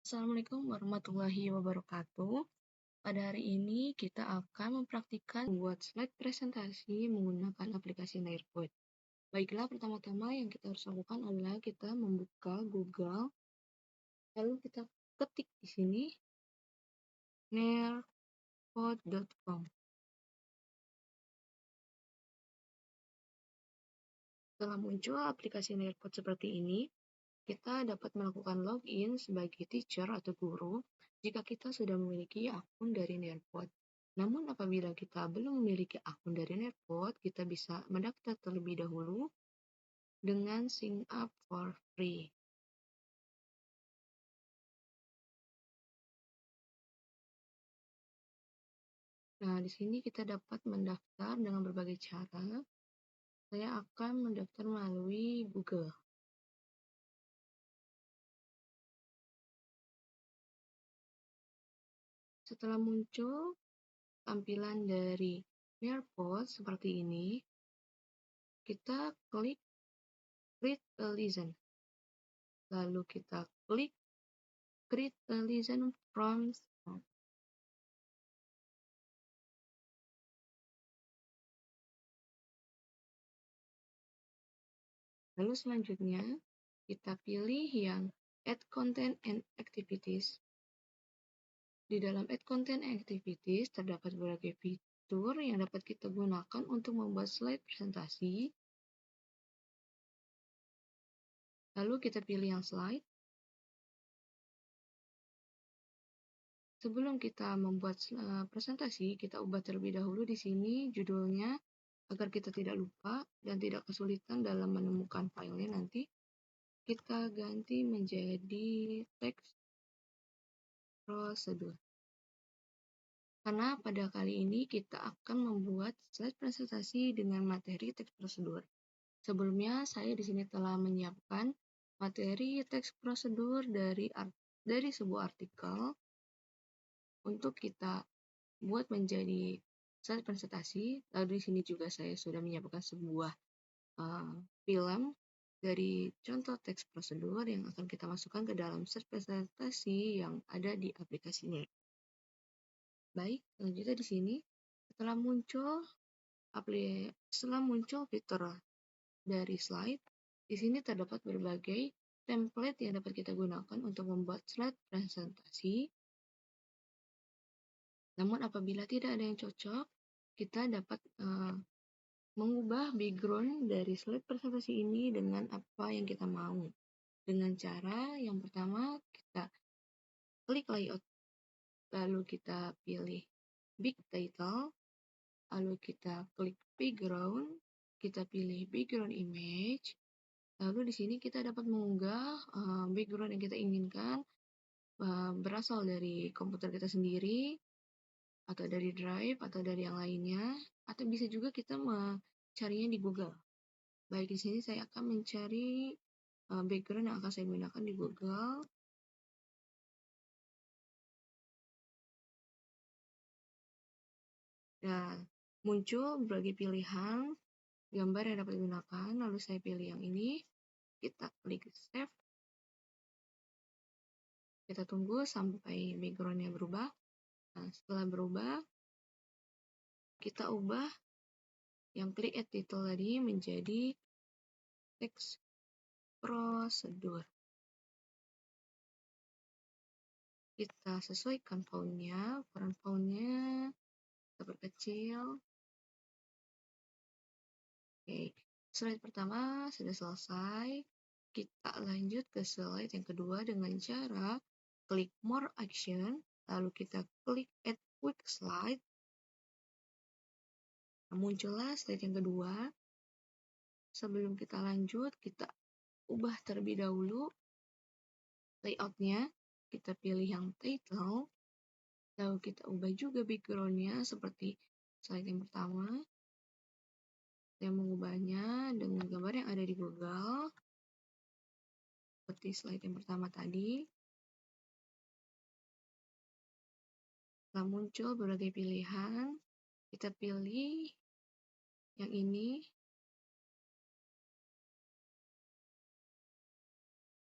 Assalamualaikum warahmatullahi wabarakatuh. Pada hari ini kita akan mempraktikkan membuat slide presentasi menggunakan aplikasi Nearpod. Baiklah, pertama-tama yang kita harus lakukan adalah kita membuka Google, lalu kita ketik di sini nearpod.com. Setelah muncul aplikasi Nearpod seperti ini, kita dapat melakukan login sebagai teacher atau guru jika kita sudah memiliki akun dari Nearpod. Namun apabila kita belum memiliki akun dari Nearpod, kita bisa mendaftar terlebih dahulu dengan sign up for free. Nah, di sini kita dapat mendaftar dengan berbagai cara. Saya akan mendaftar melalui Google. Setelah muncul tampilan dari Nearpod seperti ini, kita klik Create a Lesson. Lalu kita klik Create a Lesson from Scratch. Lalu selanjutnya, kita pilih yang Add Content and Activities. Di dalam Add Content and Activities, terdapat berbagai fitur yang dapat kita gunakan untuk membuat slide presentasi. Lalu kita pilih yang slide. Sebelum kita membuat presentasi, kita ubah terlebih dahulu di sini judulnya agar kita tidak lupa dan tidak kesulitan dalam menemukan filenya nanti. Kita ganti menjadi teks prosedur. Karena pada kali ini kita akan membuat slide presentasi dengan materi teks prosedur. Sebelumnya saya di sini telah menyiapkan materi teks prosedur dari sebuah artikel untuk kita buat menjadi slide presentasi. Lalu di sini juga saya sudah menyiapkan sebuah film dari contoh teks prosedur yang akan kita masukkan ke dalam slide presentasi yang ada di aplikasinya. Baik, selanjutnya di sini setelah muncul fitur dari slide, di sini terdapat berbagai template yang dapat kita gunakan untuk membuat slide presentasi. Namun apabila tidak ada yang cocok, kita dapat mengubah background dari slide presentasi ini dengan apa yang kita mau. Dengan cara yang pertama, kita klik layout, lalu kita pilih big title, lalu kita klik background, kita pilih background image, lalu di sini kita dapat mengunggah background yang kita inginkan berasal dari komputer kita sendiri, atau dari Drive, atau dari yang lainnya, atau bisa juga kita mencarinya di Google. Baik, di sini saya akan mencari background yang akan saya gunakan di Google. Nah, muncul berbagai pilihan gambar yang dapat digunakan, lalu saya pilih yang ini, kita klik save, kita tunggu sampai backgroundnya berubah. Nah, setelah berubah, kita ubah yang klik add title tadi menjadi teks prosedur. Kita sesuaikan fontnya, ukuran fontnya kita perkecil. Oke, slide pertama sudah selesai. Kita lanjut ke slide yang kedua dengan cara klik More Action, lalu kita klik Add Quick Slide. Muncullah slide yang kedua. Sebelum kita lanjut, kita ubah terlebih dahulu layoutnya. Kita pilih yang title, lalu kita ubah juga backgroundnya seperti slide yang pertama. Saya mengubahnya dengan gambar yang ada di Google, seperti slide yang pertama tadi. Setelah muncul berbagai pilihan, kita pilih yang ini.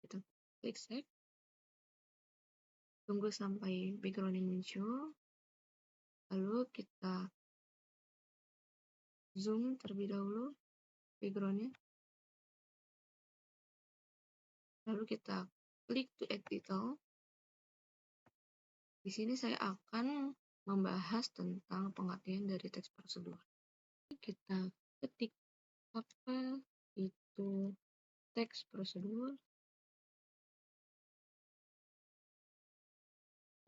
Kita klik save. tunggu sampai background-nya muncul, lalu kita zoom terlebih dahulu background-nya, lalu kita klik to add title. Di sini saya akan membahas tentang pengertian dari teks prosedur. Kita ketik apa itu teks prosedur,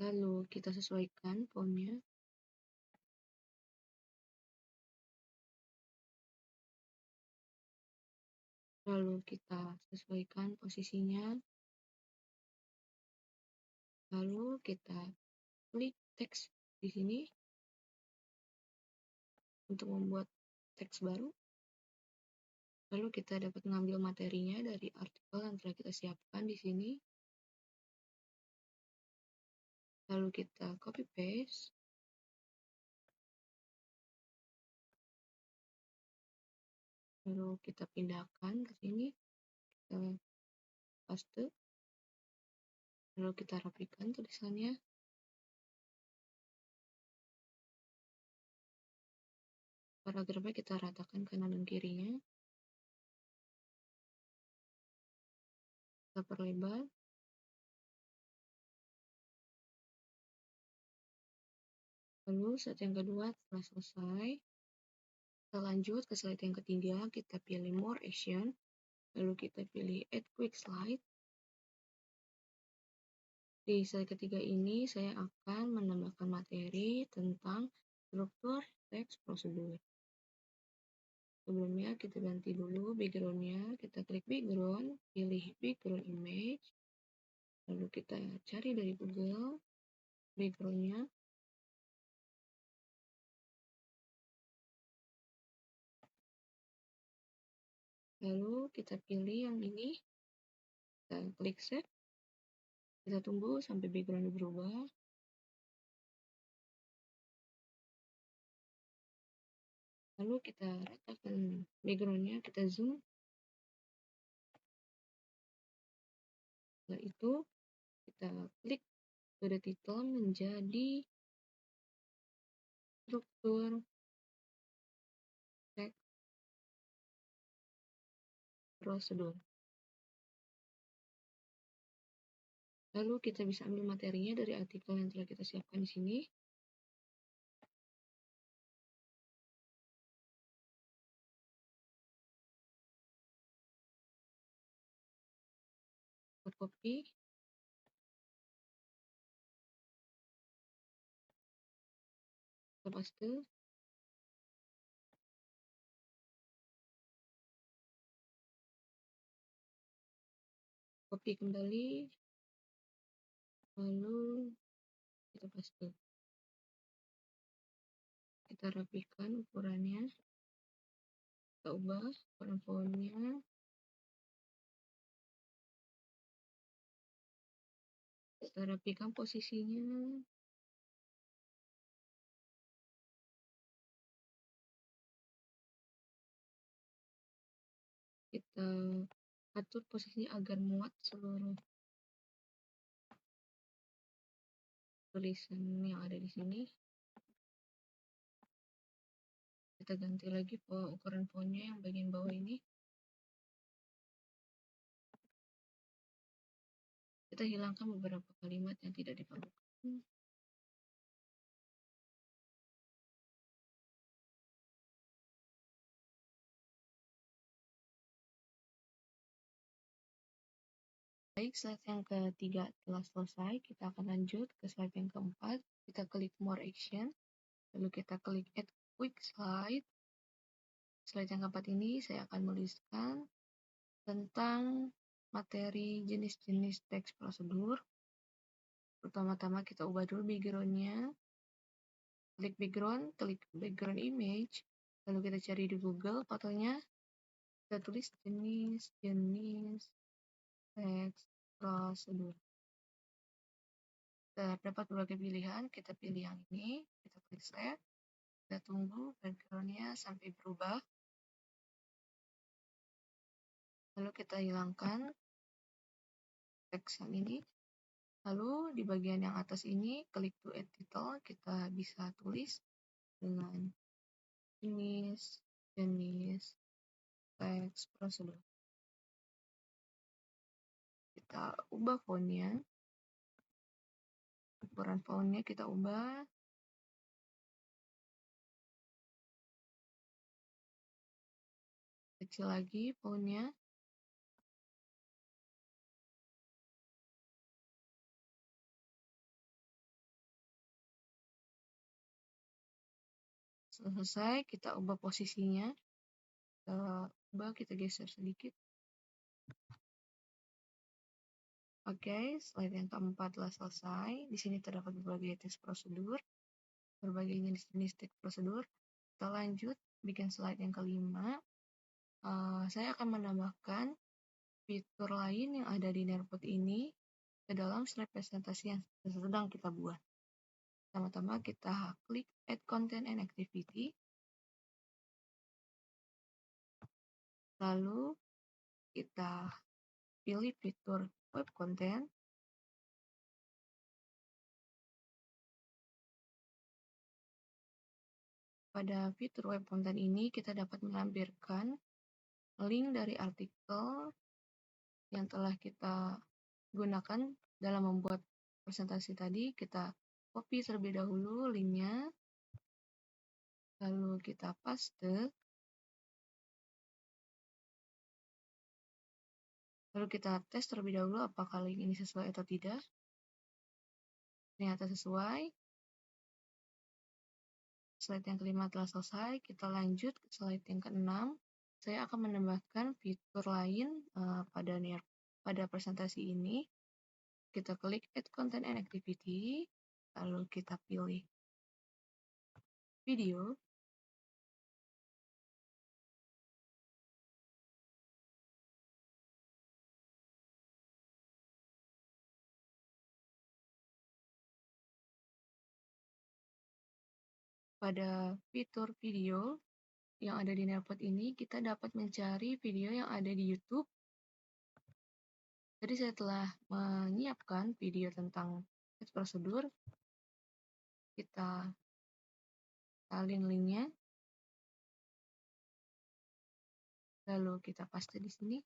lalu kita sesuaikan fontnya, lalu kita sesuaikan posisinya, lalu kita klik teks di sini untuk membuat teks baru. Lalu kita dapat mengambil materinya dari artikel yang telah kita siapkan di sini. Lalu kita copy paste. Lalu kita pindahkan ke sini. Kita paste. Lalu kita rapikan tulisannya. Paragrafnya kita ratakan kanan dan kirinya. Kita perlebar. Lalu slide yang kedua telah selesai. Kita lanjut ke slide yang ketiga. Kita pilih more action. Lalu kita pilih add quick slide. Di slide ketiga ini saya akan menambahkan materi tentang struktur teks prosedur. Sebelumnya kita ganti dulu background-nya, kita klik background, pilih background image, lalu kita cari dari Google background-nya, lalu kita pilih yang ini, kita klik save, kita tunggu sampai background berubah. Lalu kita ratakan background-nya, kita zoom. Setelah itu kita klik pada titel menjadi struktur teks prosedur. Lalu kita bisa ambil materinya dari artikel yang telah kita siapkan di sini. Copy, kita paste, copy kembali, lalu kita paste. Kita rapikan ukurannya, kita ubah ukuran fontnya, kita rapikan posisinya, kita atur posisinya agar muat seluruh tulisan yang ada di sini. Kita ganti lagi ukuran fontnya yang bagian bawah ini. Kita hilangkan beberapa kalimat yang tidak diperlukan. Baik, slide yang ketiga telah selesai. Kita akan lanjut ke slide yang keempat. Kita klik more action, lalu kita klik add quick slide. Slide yang keempat ini saya akan menuliskan tentang materi jenis-jenis teks prosedur. Pertama-tama kita ubah dulu background-nya. Klik background image, lalu kita cari di Google fotonya. Kita tulis jenis teks prosedur. Terdapat berbagai pilihan, kita pilih yang ini, kita klik save, kita tunggu background-nya sampai berubah. Lalu kita hilangkan teks yang ini, Lalu di bagian yang atas ini, klik to add title, kita bisa tulis dengan jenis teks prosedur. Kita ubah fontnya, ukuran fontnya kita ubah. Kecil lagi fontnya. Setelah selesai, kita ubah posisinya. Kita geser sedikit. Oke, slide yang keempat telah selesai. Di sini terdapat berbagai teks prosedur, berbagai jenis teks prosedur. Kita lanjut bikin slide yang kelima. Saya akan menambahkan fitur lain yang ada di Nearpod ini ke dalam slide presentasi yang sedang kita buat. Pertama-tama kita klik Add Content and Activity. Lalu kita pilih fitur Web Content. Pada fitur Web Content ini kita dapat melampirkan link dari artikel yang telah kita gunakan dalam membuat presentasi tadi. Kita copy terlebih dahulu linknya, lalu kita paste, lalu kita tes terlebih dahulu apakah link ini sesuai atau tidak. Ternyata sesuai. Slide yang kelima telah selesai. Kita lanjut ke slide yang keenam. Saya akan menambahkan fitur lain pada presentasi ini. Kita klik Add Content and Activity, lalu kita pilih video. Pada fitur video yang ada di Nearpod ini, kita dapat mencari video yang ada di YouTube. Jadi saya telah menyiapkan video tentang teks prosedur. Kita salin linknya, lalu kita paste di sini.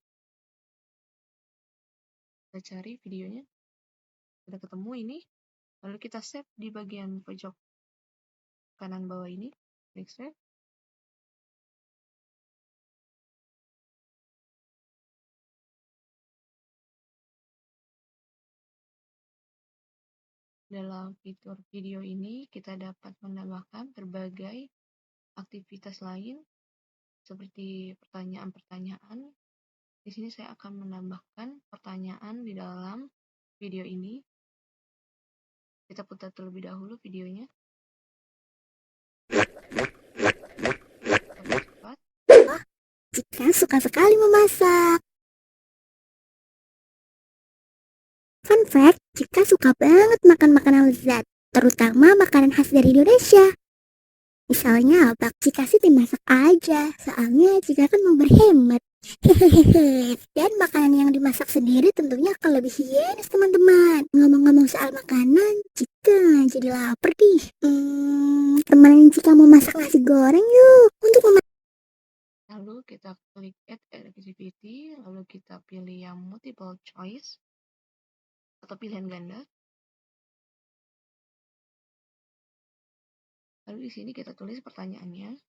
Kita cari videonya, sudah ketemu ini. Lalu kita save di bagian pojok kanan bawah ini. Klik save. Dalam fitur video ini, kita dapat menambahkan berbagai aktivitas lain seperti pertanyaan-pertanyaan. Di sini saya akan menambahkan pertanyaan di dalam video ini. Kita putar terlebih dahulu videonya. Cepat. Jika suka sekali memasak. Fun fact, Jika suka banget makan makanan lezat, terutama makanan khas dari Indonesia. Misalnya, bakcika sih dimasak aja, soalnya Cika kan mau berhemat. Hehehe, dan makanan yang dimasak sendiri tentunya akan lebih higienis teman-teman. Ngomong-ngomong soal makanan, Cika jadi lapar nih. Temenin Cika mau masak nasi goreng yuk. Untuk Lalu kita klik Add Activity, lalu kita pilih yang multiple choice atau pilihan ganda. Lalu di sini kita tulis pertanyaannya.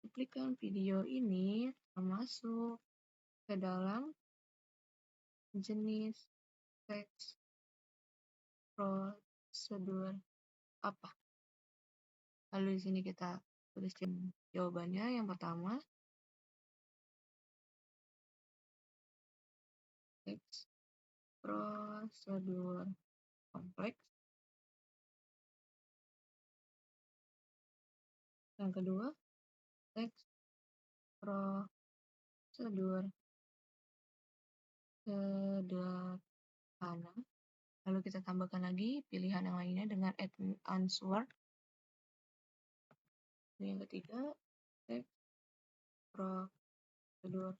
Cuplikan video ini termasuk ke dalam jenis teks prosedur apa? Lalu di sini kita tuliskan jawabannya. Yang pertama, teks prosedur kompleks. Yang kedua, teks prosedur sederhana. Lalu kita tambahkan lagi pilihan yang lainnya dengan add answer. yang ketiga, teks prosedur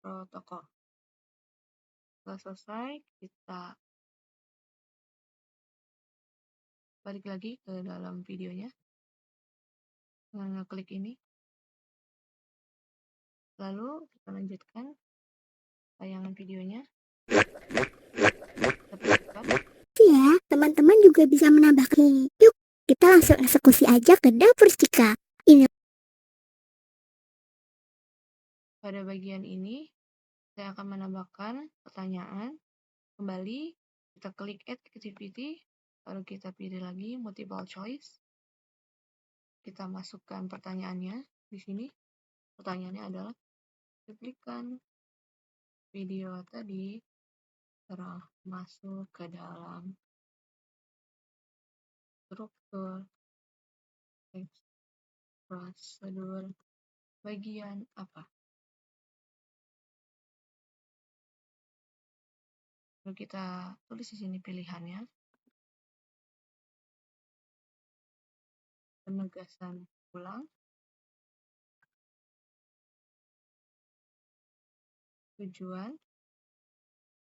protokol. Setelah selesai, kita balik lagi ke dalam videonya dengan ngeklik ini. Lalu kita lanjutkan tayangan videonya. Ya, teman-teman juga bisa menambahkan. Yuk, kita langsung eksekusi aja ke dapur Cika. Ini Pada bagian ini, saya akan menambahkan pertanyaan. Kembali, kita klik Add Activity, lalu kita pilih lagi Multiple Choice. Kita masukkan pertanyaannya di sini. Pertanyaannya adalah, cuplikan video tadi telah masuk ke dalam struktur teks prosedur bagian apa? Lalu kita tulis di sini pilihannya. Penegasan ulang, tujuan,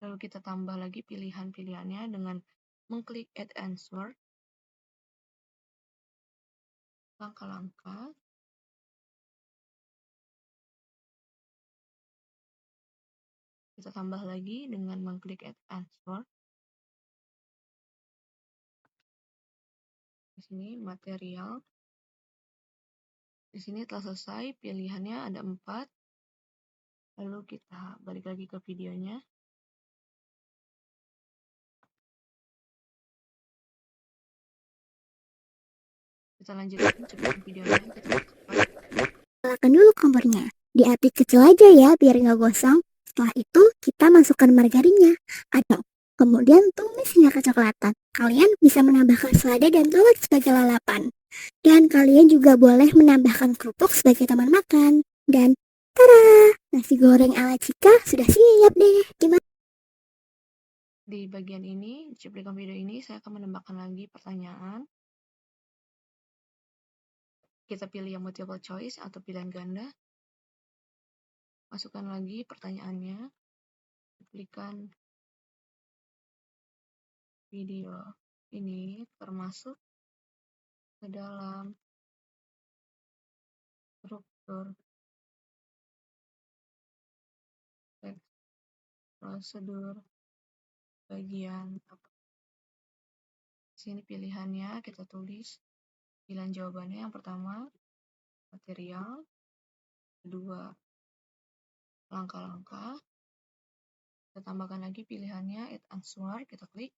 lalu kita tambah lagi pilihan-pilihannya dengan mengklik Add Answer, langkah-langkah, kita tambah lagi dengan mengklik Add Answer. Di sini material. Di sini telah selesai, pilihannya ada 4. Lalu kita balik lagi ke videonya. Kita lanjutkan cepat videonya. Kita nyalakan dulu kompornya. Diapi kecil aja ya biar nggak gosong. Setelah itu kita masukkan margarinnya. Aduk. Kemudian tumis hingga kecoklatan. Kalian bisa menambahkan selada dan telur sebagai lalapan. Dan kalian juga boleh menambahkan kerupuk sebagai teman makan. Dan tada! Nasi goreng ala Cika sudah siap deh. Gimana? di bagian ini, di cuplikan video ini, saya akan menambahkan lagi pertanyaan. Kita pilih yang multiple choice atau pilihan ganda. Masukkan lagi pertanyaannya. Cuplikan video ini termasuk ke dalam struktur teks prosedur bagian apa? Di sini pilihannya kita tulis. Pilihan jawabannya yang pertama, material. Kedua, langkah-langkah. Kita tambahkan lagi pilihannya Add Answer, kita klik.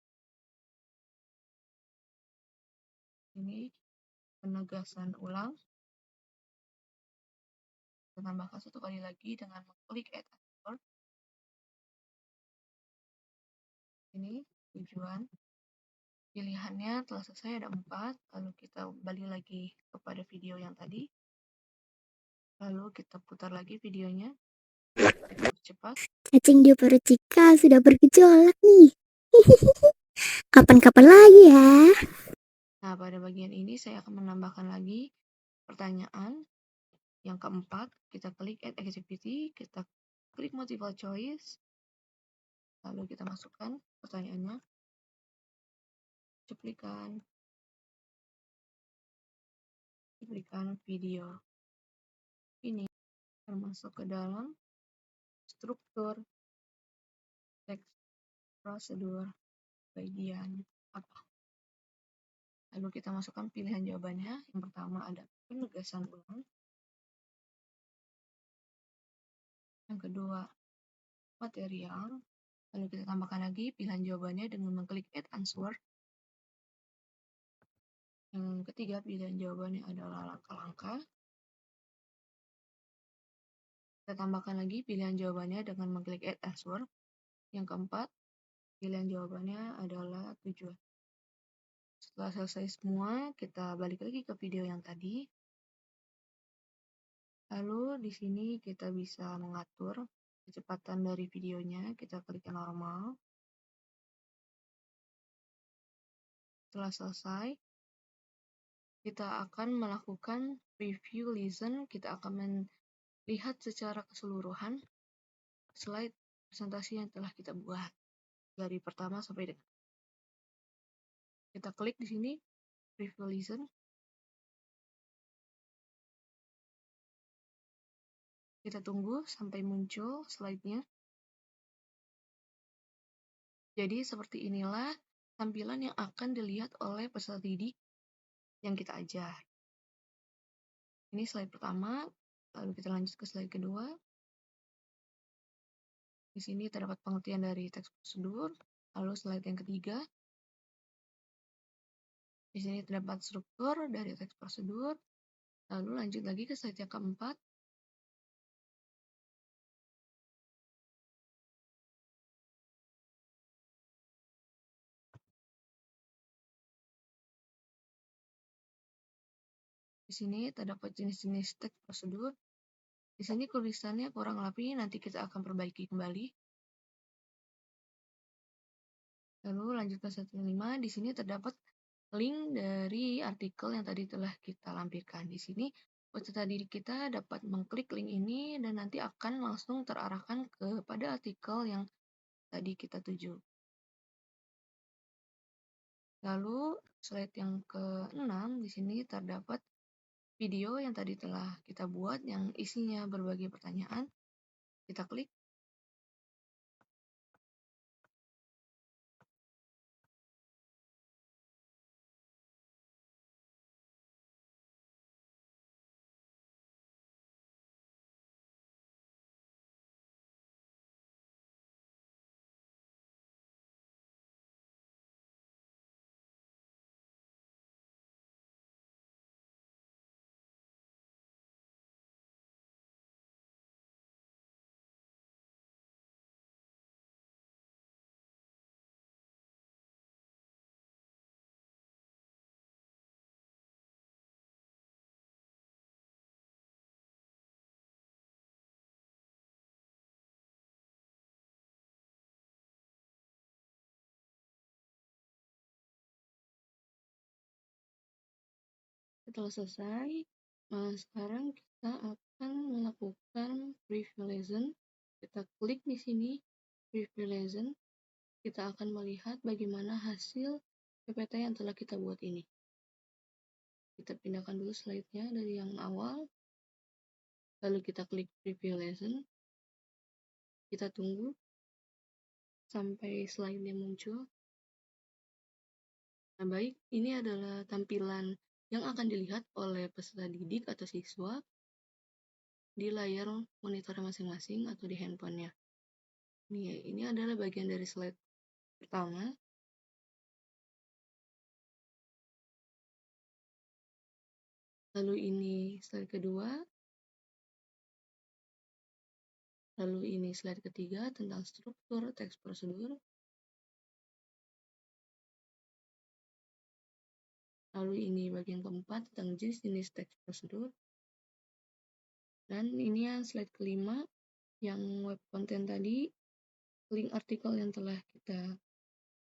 Ini penegasan ulang. Kita tambahkan 1 kali lagi dengan mengklik Add Answer. Ini tujuan. Pilihannya telah selesai, ada 4. Lalu kita balik lagi kepada video yang tadi. Lalu kita putar lagi videonya. Kita percepat. Cacing di perut Cika sudah bergejolak nih. Kapan-kapan lagi ya. Nah, pada bagian ini saya akan menambahkan lagi pertanyaan. Yang keempat, kita klik Add Activity, kita klik Multiple Choice, lalu kita masukkan pertanyaannya. Cuplikan video ini termasuk ke dalam struktur teks prosedur bagian apa? Lalu kita masukkan pilihan jawabannya. Yang pertama ada penegasan ulang. Yang kedua, material. Lalu kita tambahkan lagi pilihan jawabannya dengan mengklik Add Answer. Yang ketiga, pilihan jawabannya adalah langkah-langkah. Kita tambahkan lagi pilihan jawabannya dengan mengklik Add Answer. Yang keempat, pilihan jawabannya adalah tujuan. Setelah selesai semua, kita balik lagi ke video yang tadi. Lalu di sini kita bisa mengatur kecepatan dari videonya. Kita klik yang normal. Setelah selesai, kita akan melakukan review listen, kita akan melihat secara keseluruhan slide presentasi yang telah kita buat dari pertama sampai dengan. Kita klik di sini, review listen. Kita tunggu sampai muncul slide-nya. Jadi seperti inilah tampilan yang akan dilihat oleh peserta didik yang kita ajar. Ini slide pertama, lalu kita lanjut ke slide kedua. Di sini terdapat pengertian dari teks prosedur, lalu slide yang ketiga. Di sini terdapat struktur dari teks prosedur, lalu lanjut lagi ke slide yang keempat. Di sini terdapat jenis-jenis teks prosedur. Di sini tulisannya kurang rapi, nanti kita akan perbaiki kembali. Lalu lanjut ke slide 5, di sini terdapat link dari artikel yang tadi telah kita lampirkan. Di sini peserta didik kita dapat mengklik link ini dan nanti akan langsung terarahkan kepada artikel yang tadi kita tuju. Lalu slide yang ke-6, di sini terdapat video yang tadi telah kita buat yang isinya berbagai pertanyaan. Kita klik. Setelah selesai, sekarang kita akan melakukan preview lesson. Kita klik di sini, preview lesson. Kita akan melihat bagaimana hasil PPT yang telah kita buat ini. Kita pindahkan dulu slide-nya dari yang awal. Lalu kita klik preview lesson. Kita tunggu sampai slide-nya muncul. Nah, baik, ini adalah tampilan yang akan dilihat oleh peserta didik atau siswa di layar monitor masing-masing atau di handphonenya. Ini adalah bagian dari slide pertama. Lalu ini slide kedua. Lalu ini slide ketiga tentang struktur teks prosedur. Lalu ini bagian keempat tentang jenis-jenis teks prosedur. Dan ini yang slide kelima, yang web content tadi, link artikel yang telah kita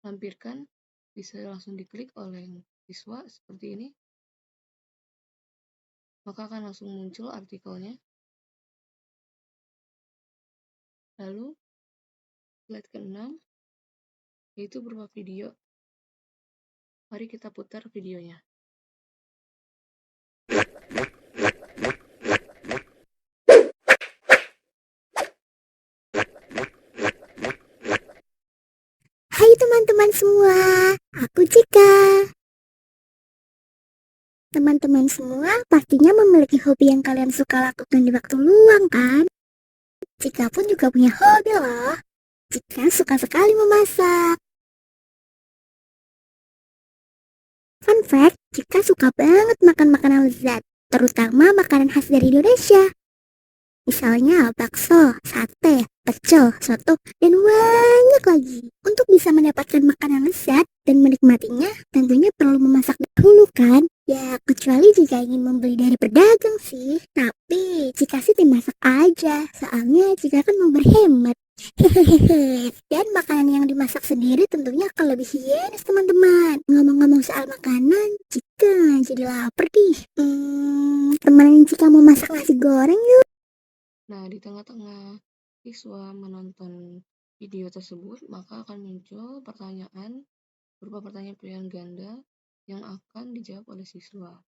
lampirkan, bisa langsung diklik oleh siswa seperti ini. Maka akan langsung muncul artikelnya. Lalu, slide ke-6, yaitu berupa video. Mari kita putar videonya. Hai teman-teman semua, aku Cika. Teman-teman semua pastinya memiliki hobi yang kalian suka lakukan di waktu luang kan? Cika pun juga punya hobi loh. Cika suka sekali memasak. Fun fact, Cika suka banget makan makanan lezat, terutama makanan khas dari Indonesia. Misalnya bakso, sate, pecel, soto, dan banyak lagi. Untuk bisa mendapatkan makanan lezat dan menikmatinya, tentunya perlu memasak dahulu kan? Ya, kecuali jika ingin membeli dari pedagang sih. Tapi, Cika sih tim masak aja, soalnya Cika kan mau berhemat. Hehehe. Dan makanan yang dimasak sendiri tentunya akan lebih higienis teman-teman. Ngomong-ngomong soal makanan, Cika jadi lapar nih. Temenin Cika mau masak nasi goreng yuk. Nah, di tengah-tengah siswa menonton video tersebut, maka akan muncul pertanyaan berupa pertanyaan pilihan ganda yang akan dijawab oleh siswa.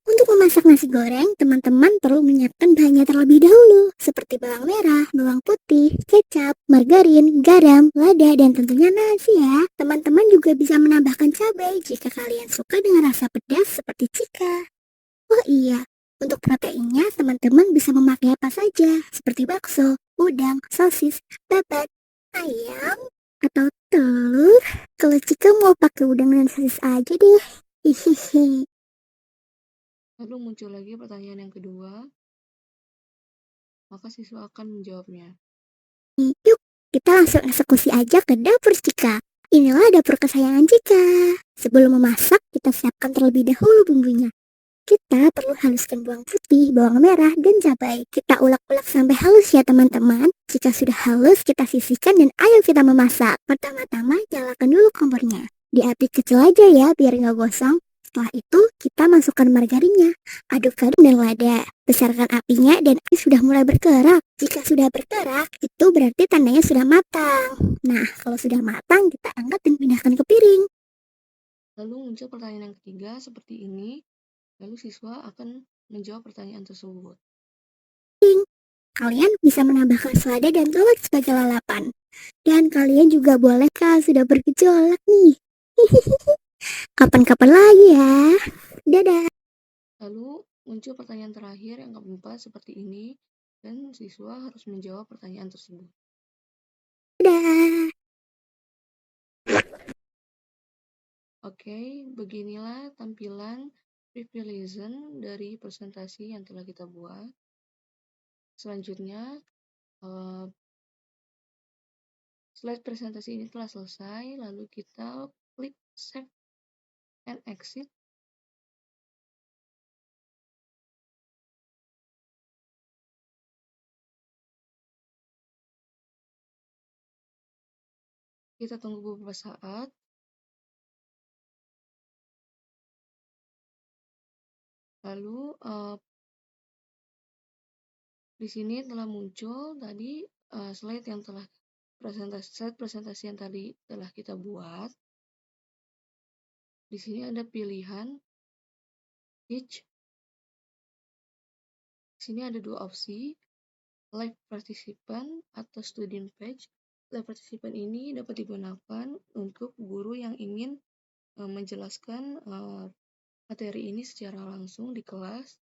Untuk memasak nasi goreng, teman-teman perlu menyiapkan bahannya terlebih dahulu, seperti bawang merah, bawang putih, kecap, margarin, garam, lada, dan tentunya nasi ya. Teman-teman juga bisa menambahkan cabai jika kalian suka dengan rasa pedas seperti Cika. Oh iya, untuk proteinnya teman-teman bisa memakai apa saja, seperti bakso, udang, sosis, babat, ayam, atau telur. Kalau Cika mau pakai udang dan sosis aja deh. Hihihi. Lalu muncul lagi pertanyaan yang kedua, maka siswa akan menjawabnya. Yuk, kita langsung eksekusi aja ke dapur Cika. Inilah dapur kesayangan Cika. Sebelum memasak, kita siapkan terlebih dahulu bumbunya. Kita perlu haluskan bawang putih, bawang merah, dan cabai. Kita ulek-ulek sampai halus ya teman-teman. Jika sudah halus, kita sisihkan dan ayo kita memasak. Pertama-tama, nyalakan dulu kompornya. Di api kecil aja ya, biar nggak gosong. Setelah itu, kita masukkan margarinnya. Aduk garam dan lada. Besarkan apinya dan api sudah mulai bergerak. Jika sudah bergerak, itu berarti tandanya sudah matang. Nah, kalau sudah matang, kita angkat dan pindahkan ke piring. Lalu muncul pertanyaan yang ketiga seperti ini, lalu siswa akan menjawab pertanyaan tersebut. Kalian bisa menambahkan selada dan telur sebagai lalapan. Dan kalian juga boleh sudah bergejolak nih. Kapan-kapan lagi ya. Dadah. Lalu muncul pertanyaan terakhir yang keempat seperti ini, dan siswa harus menjawab pertanyaan tersebut. Dadah. Oke, beginilah tampilan pre-listen dari presentasi yang telah kita buat. Selanjutnya, slide presentasi ini telah selesai, lalu kita klik Save and Exit. Kita tunggu beberapa saat. Lalu di sini telah muncul tadi slide presentasi yang tadi telah kita buat. Di sini ada pilihan Teach. Di sini ada dua opsi, Live Participant atau Student Page. Live Participant ini dapat digunakan untuk guru yang ingin menjelaskan materi ini secara langsung di kelas.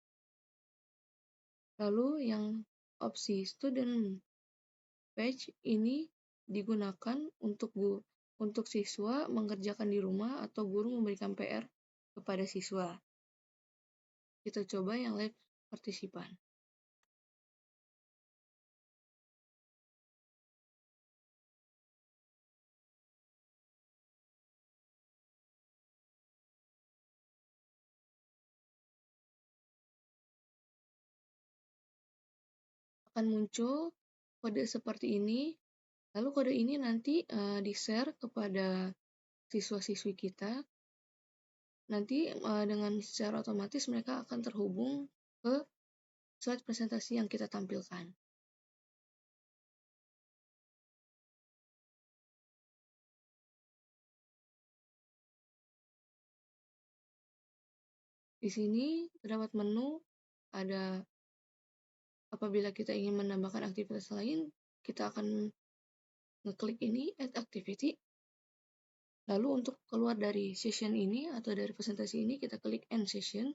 Lalu yang opsi Student Page ini digunakan untuk siswa mengerjakan di rumah atau guru memberikan PR kepada siswa. Kita coba yang live participant. Akan muncul kode seperti ini, lalu kode ini nanti di-share kepada siswa-siswi kita. Nanti dengan secara otomatis mereka akan terhubung ke slide presentasi yang kita tampilkan. Di sini terdapat menu, ada apabila kita ingin menambahkan aktivitas lain, kita akan ngeklik ini, Add Activity. Lalu untuk keluar dari session ini atau dari presentasi ini, kita klik End Session.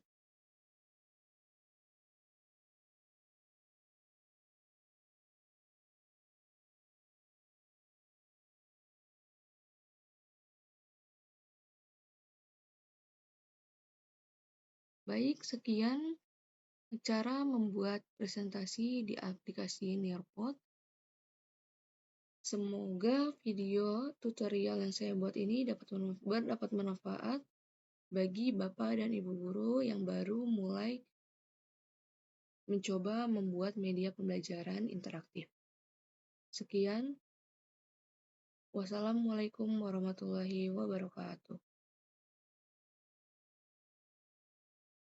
Baik, sekian cara membuat presentasi di aplikasi Nearpod. Semoga video tutorial yang saya buat ini dapat bermanfaat bagi Bapak dan Ibu guru yang baru mulai mencoba membuat media pembelajaran interaktif. Sekian, wassalamualaikum warahmatullahi wabarakatuh.